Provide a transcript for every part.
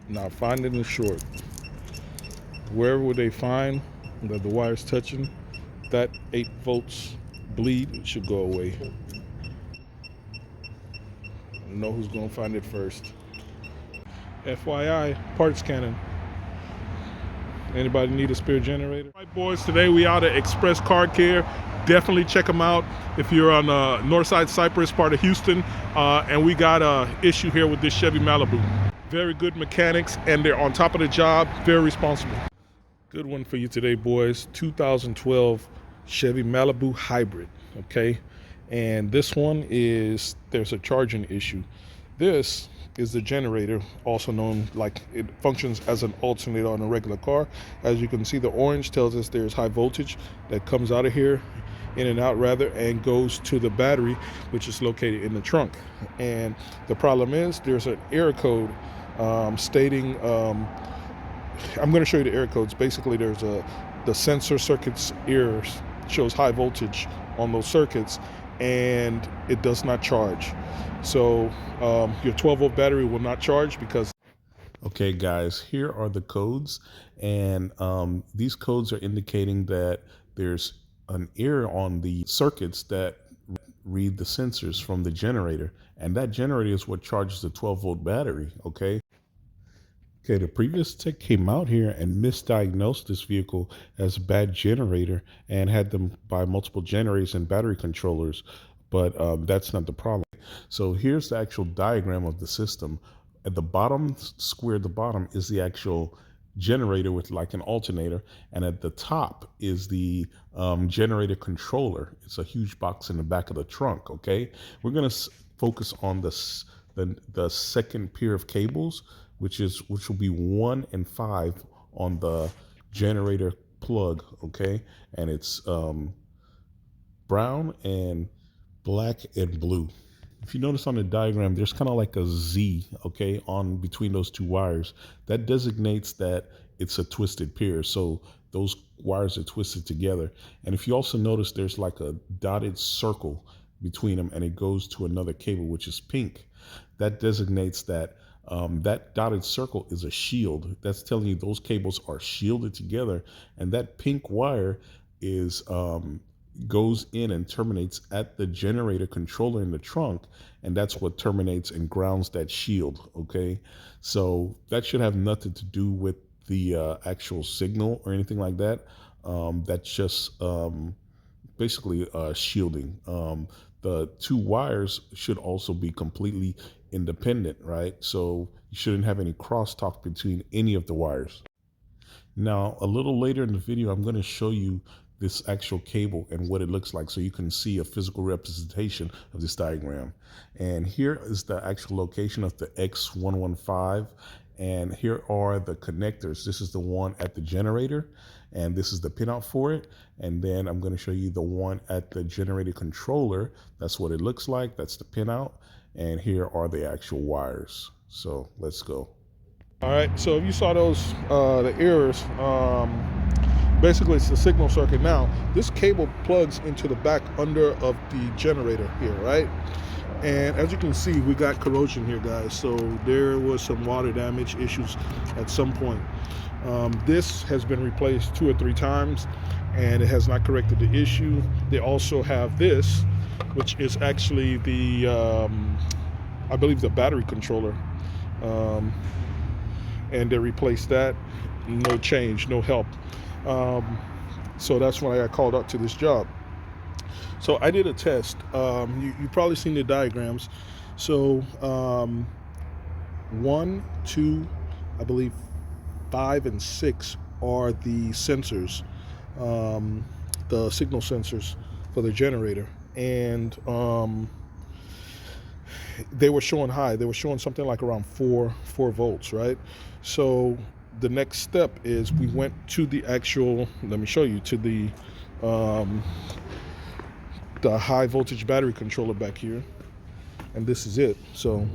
Now finding the short. Wherever would they find that the wire's touching, that 8 volts bleed should go away. Know who's gonna find it first. FYI, parts cannon. Anybody need a spare generator? All right, boys, today we out at Express Car Care. Definitely check them out if you're on Northside Cypress, part of Houston. And we got a issue here with this Chevy Malibu. Very good mechanics, and they're on top of the job, very responsible. Good one for you today, boys. 2012 Chevy Malibu Hybrid, okay? And this one is, there's a charging issue. This is the generator, also known, like, it functions as an alternator on a regular car. As you can see, the orange tells us there's high voltage that comes out of here, in and out rather, and goes to the battery, which is located in the trunk. And the problem is there's an error code stating, I'm going to show you the error codes. Basically, there's the sensor circuits errors, shows high voltage on those circuits, and it does not charge. So your 12-volt battery will not charge because... Okay, guys, here are the codes, and these codes are indicating that there's an error on the circuits that read the sensors from the generator, and that generator is what charges the 12-volt battery, okay? Okay, the previous tech came out here and misdiagnosed this vehicle as a bad generator and had them buy multiple generators and battery controllers, but that's not the problem. So here's the actual diagram of the system. At the bottom square at the bottom is the actual generator with like an alternator, and at the top is the generator controller. It's a huge box in the back of the trunk, okay? We're gonna focus on the second pair of cables, which will be 1 and 5 on the generator plug, okay? And it's brown and black and blue. If you notice on the diagram, there's kind of like a Z, okay, on between those two wires. That designates that it's a twisted pair, so those wires are twisted together. And if you also notice, there's like a dotted circle between them, and it goes to another cable, which is pink. That designates that that dotted circle is a shield. That's telling you those cables are shielded together, and that pink wire is goes in and terminates at the generator controller in the trunk, and that's what terminates and grounds that shield, okay? So that should have nothing to do with the actual signal or anything like that. That's just basically shielding. The two wires should also be completely independent, right? So you shouldn't have any crosstalk between any of the wires. Now, a little later in the video, I'm going to show you this actual cable and what it looks like, so you can see a physical representation of this diagram. And here is the actual location of the X115, and here are the connectors. This is the one at the generator, and this is the pinout for it. And then I'm going to show you the one at the generator controller. That's what it looks like. That's the pinout, and here are the actual wires. So let's go. All right, so if you saw those the errors, basically it's the signal circuit. Now this cable plugs into the back under of the generator here, right? And as you can see, we got corrosion here, guys. So there was some water damage issues at some point. This has been replaced 2 or 3 times, and it has not corrected the issue. They also have this, which is actually the I believe the battery controller, and they replaced that. No change, no help. So that's when I got called out to this job. So I did a test. You probably seen the diagrams. So 1, 2, I believe 5 and 6 are the sensors, the signal sensors for the generator, and they were showing high. They were showing something like around 4 volts, right? So the next step is we went to the actual, let me show you, to the high voltage battery controller back here, and this is it. So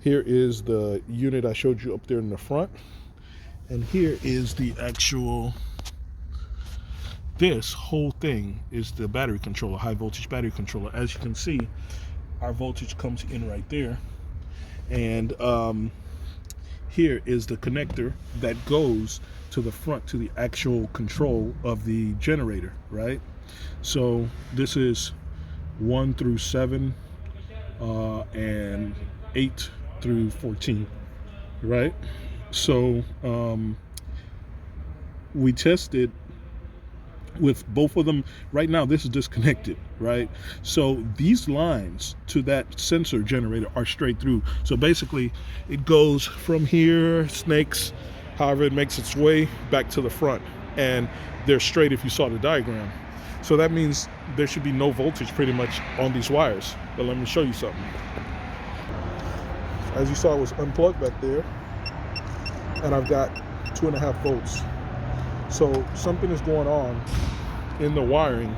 here is the unit I showed you up there in the front, and here is the actual, this whole thing is the battery controller, high voltage battery controller. As you can see, our voltage comes in right there, and here is the connector that goes to the front, to the actual control of the generator, right? So this is 1 through 7 and 8 through 14, right? So we tested with both of them. Right now this is disconnected, right? So these lines to that sensor generator are straight through. So basically it goes from here, snakes, however it makes its way back to the front, and they're straight if you saw the diagram. So that means there should be no voltage pretty much on these wires. But let me show you something. As you saw, it was unplugged back there, and I've got 2.5 volts. So something is going on in the wiring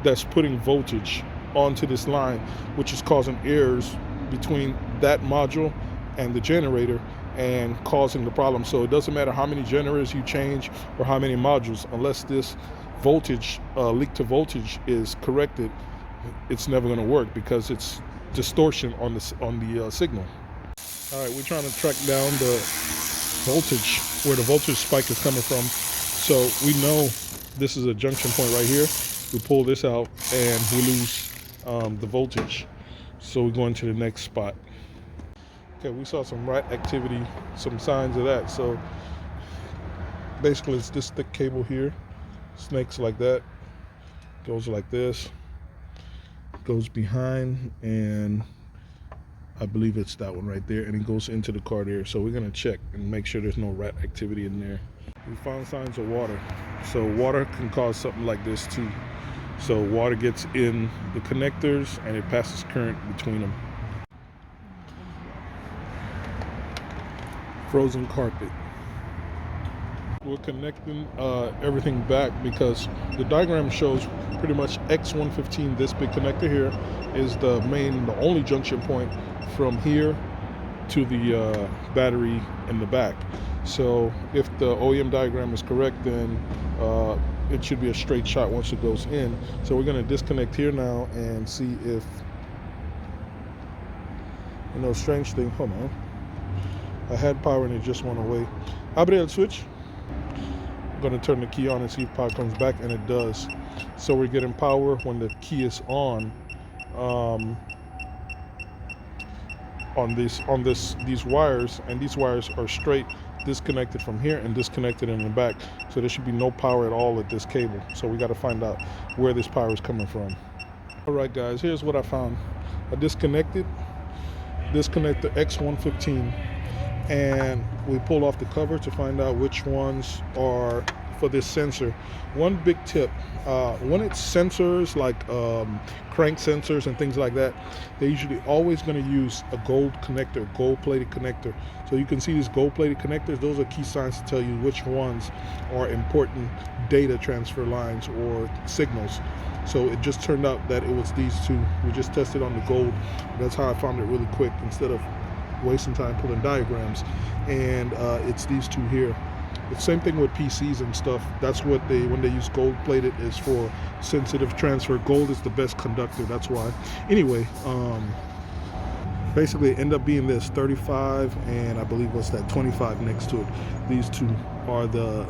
that's putting voltage onto this line, which is causing errors between that module and the generator and causing the problem. So it doesn't matter how many generators you change or how many modules, unless this voltage, leak to voltage, is corrected, it's never going to work because it's distortion on the signal. All right, we're trying to track down the voltage, where the voltage spike is coming from. So we know this is a junction point right here. We pull this out and we lose the voltage. So we're going to the next spot. Okay, we saw some rat activity, some signs of that. So basically it's this thick cable here, snakes like that, goes like this, goes behind, and I believe it's that one right there, and it goes into the car there. So we're gonna check and make sure there's no rat activity in there. We found signs of water. So water can cause something like this too. So water gets in the connectors and it passes current between them. Frozen carpet. We're connecting everything back because the diagram shows pretty much X115, this big connector here, is the only junction point from here to the battery in the back. So if the OEM diagram is correct, then it should be a straight shot once it goes in. So we're going to disconnect here now and see if, strange thing, hold on. I had power and it just went away. Abre el switch. I'm going to turn the key on and see if power comes back, and it does. So we're getting power when the key is on these wires, and these wires are straight disconnected from here and disconnected in the back. So there should be no power at all at this cable. So we got to find out where this power is coming from. All right, guys, here's what I found. I disconnected the X115, and we pulled off the cover to find out which ones are for this sensor. One big tip, when it's sensors like crank sensors and things like that, they're usually always going to use a gold connector, gold-plated connector. So you can see these gold-plated connectors. Those are key signs to tell you which ones are important data transfer lines or signals. So it just turned out that it was these two. We just tested on the gold. That's how I found it really quick instead of wasting time pulling diagrams. And it's these two here. The same thing with PCs and stuff. That's what when they use gold plated, is for sensitive transfer. Gold is the best conductor, that's why. Anyway, basically it ended up being this 35 and I believe what's that, 25 next to it. These two are the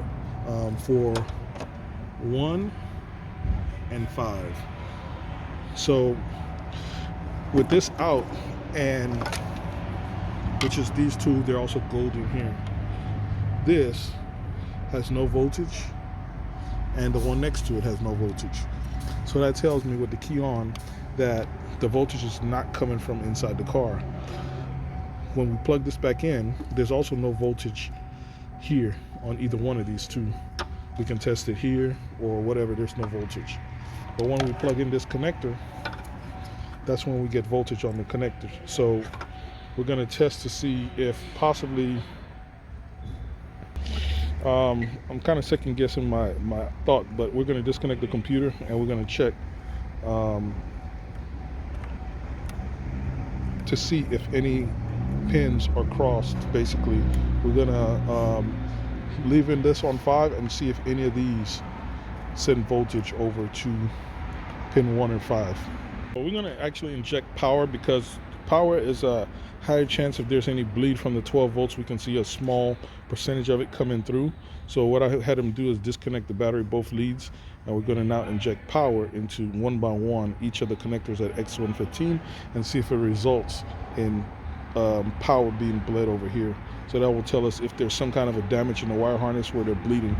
for 1 and 5. So with this out, and which is these two, they're also gold in here. This has no voltage, and the one next to it has no voltage. So that tells me with the key on that the voltage is not coming from inside the car. When we plug this back in, there's also no voltage here on either one of these two. We can test it here or whatever, there's no voltage. But when we plug in this connector, that's when we get voltage on the connector. So we're going to test to see if possibly I'm kind of second guessing my thought, but we're going to disconnect the computer and we're going to check to see if any pins are crossed. Basically, we're going to leave in this on 5 and see if any of these send voltage over to pin 1 or 5. But we're going to actually inject power because power is a higher chance if there's any bleed from the 12 volts. We can see a small percentage of it coming through. So what I had him do is disconnect the battery, both leads, and we're going to now inject power into one by one each of the connectors at X115 and see if it results in power being bled over here. So that will tell us if there's some kind of a damage in the wire harness where they're bleeding.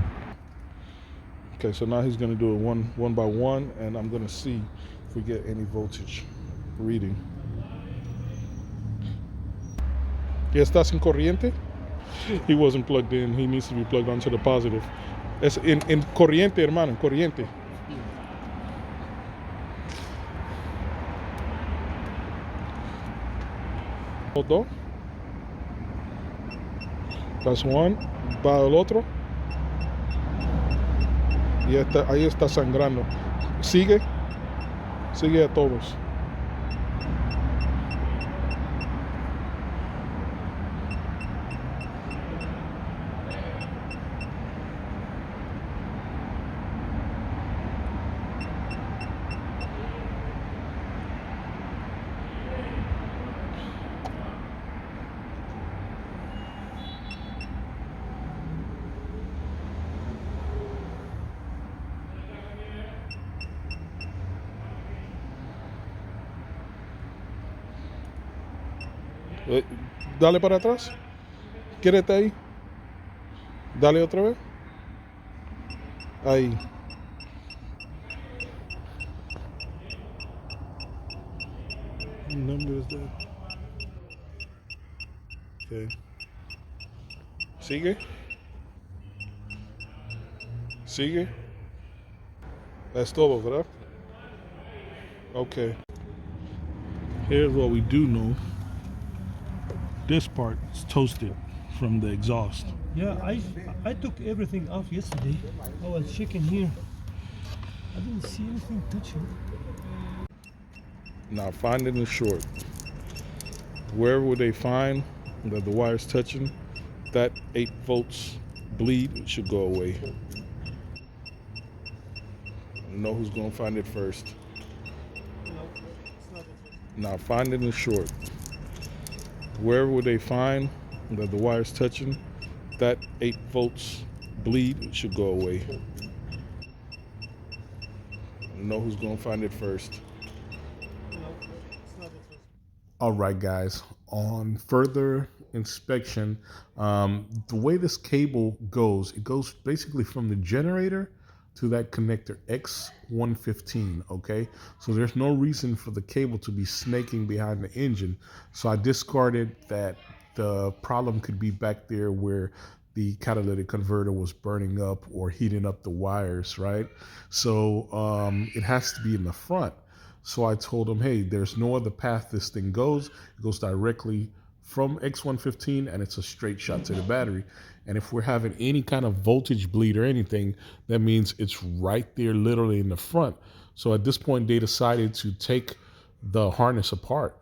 Okay, so now he's going to do it one by one, and I'm going to see if we get any voltage reading. ¿Ya está sin corriente? He wasn't plugged in. He needs to be plugged onto the positive. Es en corriente, hermano, en corriente. Hold on. That's one. Va el otro. Y ahí está sangrando. Sigue a todos. Dale para atrás. Quédate ahí. Dale otra vez. Ahí. What number is that? Okay. Sigue. That's todo, ¿verdad? Okay. Here's what we do know. This part is toasted from the exhaust. Yeah, I took everything off yesterday. I was checking here. I didn't see anything touching. Now finding the short. Wherever would they find that the wire's touching, that 8 volts bleed should go away. You know who's gonna find it first. Now finding the short. Wherever would they find that the wire's touching, that 8 volts bleed should go away. You know who's gonna find it first. All right, guys, on further inspection, the way this cable goes, it goes basically from the generator to that connector X115, okay? So there's no reason for the cable to be snaking behind the engine. So I discarded that the problem could be back there where the catalytic converter was burning up or heating up the wires, right? So it has to be in the front. So I told him, hey, there's no other path this thing goes. It goes directly from X115 and it's a straight shot to the battery. And if we're having any kind of voltage bleed or anything, that means it's right there literally in the front. So at this point, they decided to take the harness apart,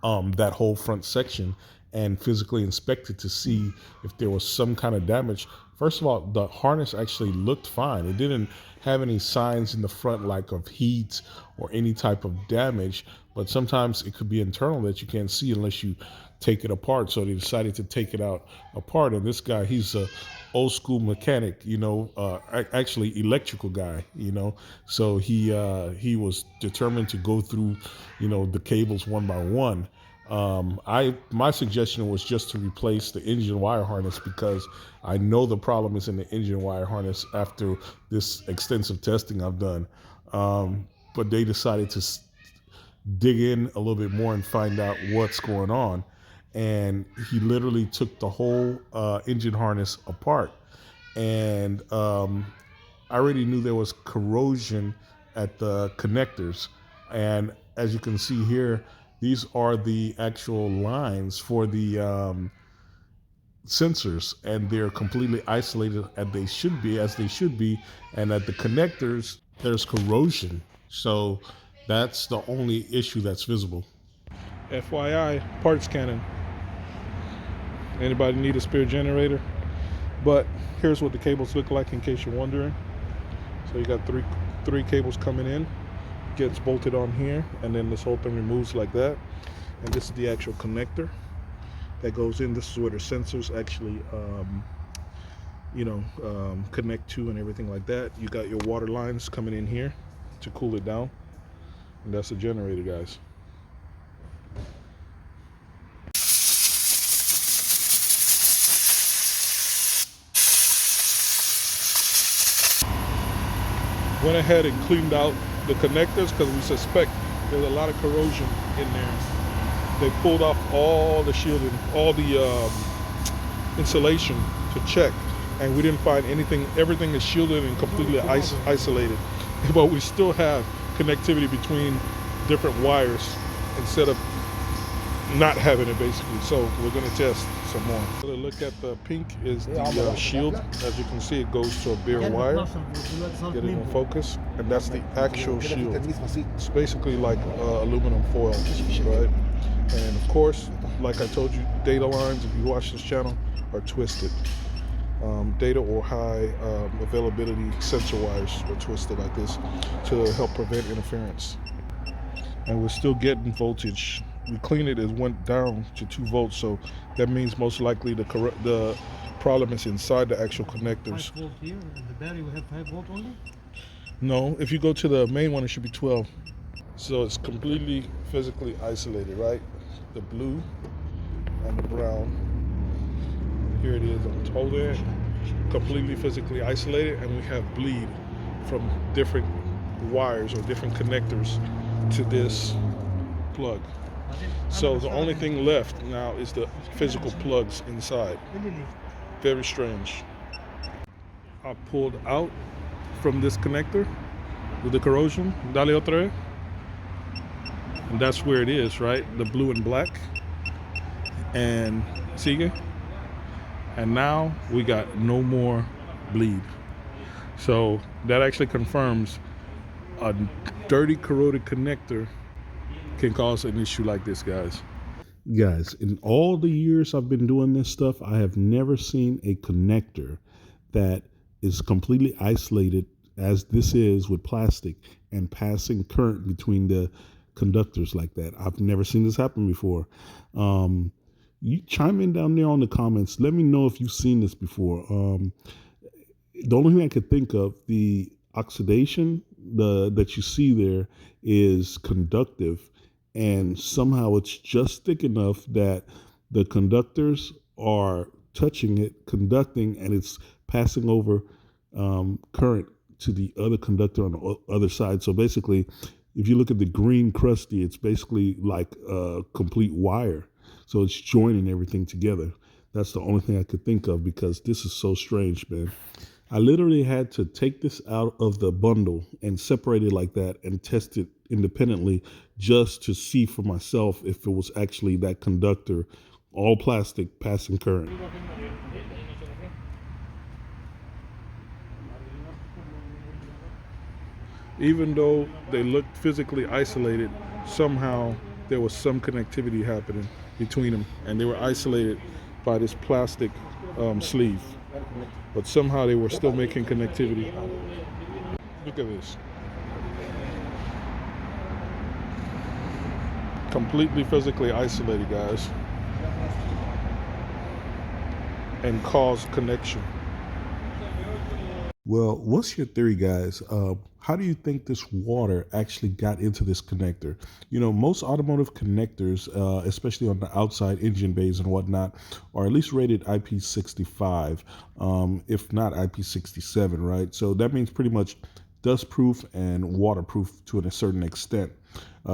that whole front section, and physically inspect it to see if there was some kind of damage. First of all, the harness actually looked fine. It didn't have any signs in the front like of heat or any type of damage, but sometimes it could be internal that you can't see unless you take it apart. So they decided to take it out apart. And this guy, he's a old school mechanic, you know, actually electrical guy, you know. So he was determined to go through, you know, the cables one by one. My suggestion was just to replace the engine wire harness because I know the problem is in the engine wire harness after this extensive testing I've done. But they decided to dig in a little bit more and find out what's going on. And he literally took the whole engine harness apart. And I already knew there was corrosion at the connectors. And as you can see here, these are the actual lines for the sensors, and they're completely isolated as they should be. And at the connectors, there's corrosion. So that's the only issue that's visible. FYI, parts cannon. Anybody need a spare generator? But here's what the cables look like in case you're wondering. So you got three cables coming in, gets bolted on here, and then this whole thing removes like that. And this is the actual connector that goes in. This is where the sensors actually connect to and everything like that. You got your water lines coming in here to cool it down, and that's the generator, guys. Went ahead and cleaned out the connectors because we suspect there's a lot of corrosion in there. They pulled off all the shielding, all the insulation to check, and we didn't find anything. Everything is shielded and completely isolated, but we still have connectivity between different wires instead of not having it, basically. So we're going to test some more. Look at the pink is the shield. As you can see, it goes to a bare wire. Get it in focus, and that's the actual shield. It's basically like aluminum foil, right? And of course, like I told you, data lines, if you watch this channel, are twisted. Data or high availability sensor wires are twisted like this to help prevent interference. And we're still getting voltage. We cleaned it, it went down to 2 volts, so that means most likely the problem is inside the actual connectors. 5 volt here, and the battery will have 5 volt only? No, if you go to the main one, it should be 12. So it's completely physically isolated, right? The blue and the brown. Here it is on total end, completely physically isolated, and we have bleed from different wires or different connectors to this plug. So the only thing left now is the physical plugs inside. Very strange. I pulled out from this connector with the corrosion. Dale otra vez. And that's where it is, right? The blue and black. And sigue. And now we got no more bleed. So that actually confirms a dirty corroded connector can cause an issue like this, guys. Guys, in all the years I've been doing this stuff, I have never seen a connector that is completely isolated as this is with plastic and passing current between the conductors like that. I've never seen this happen before. You chime in down there on the comments. Let me know if you've seen this before. The only thing I could think of, the oxidation that you see there is conductive, and somehow it's just thick enough that the conductors are touching it, conducting, and it's passing over current to the other conductor on the other side. So basically, if you look at the green crusty, it's basically like a complete wire. So it's joining everything together. That's the only thing I could think of, because this is so strange, man. I literally had to take this out of the bundle and separate it like that and test it independently just to see for myself if it was actually that conductor, all plastic, passing current. Even though they looked physically isolated, somehow there was some connectivity happening between them, and they were isolated by this plastic sleeve, but somehow they were still making connectivity. Look at this. Completely physically isolated, guys, and caused connection. Well, what's your theory, guys? How do you think this water actually got into this connector? You know, most automotive connectors, especially on the outside engine bays and whatnot, are at least rated IP65, if not IP67, right? So that means pretty much dust-proof and waterproof to a certain extent.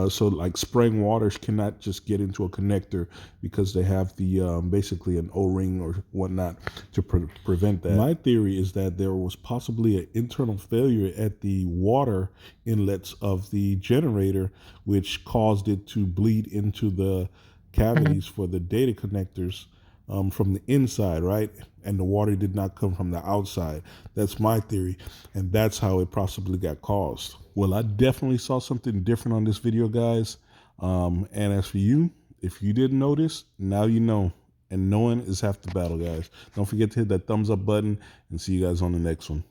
So like spraying waters cannot just get into a connector because they have the basically an O-ring or whatnot to prevent that. My theory is that there was possibly an internal failure at the water inlets of the generator, which caused it to bleed into the cavities for the data connectors from the inside, right? And the water did not come from the outside. That's my theory, and that's how it possibly got caused. Well, I definitely saw something different on this video, guys. And as for you, if you didn't notice, now you know. And knowing is half the battle, guys. Don't forget to hit that thumbs up button, and see you guys on the next one.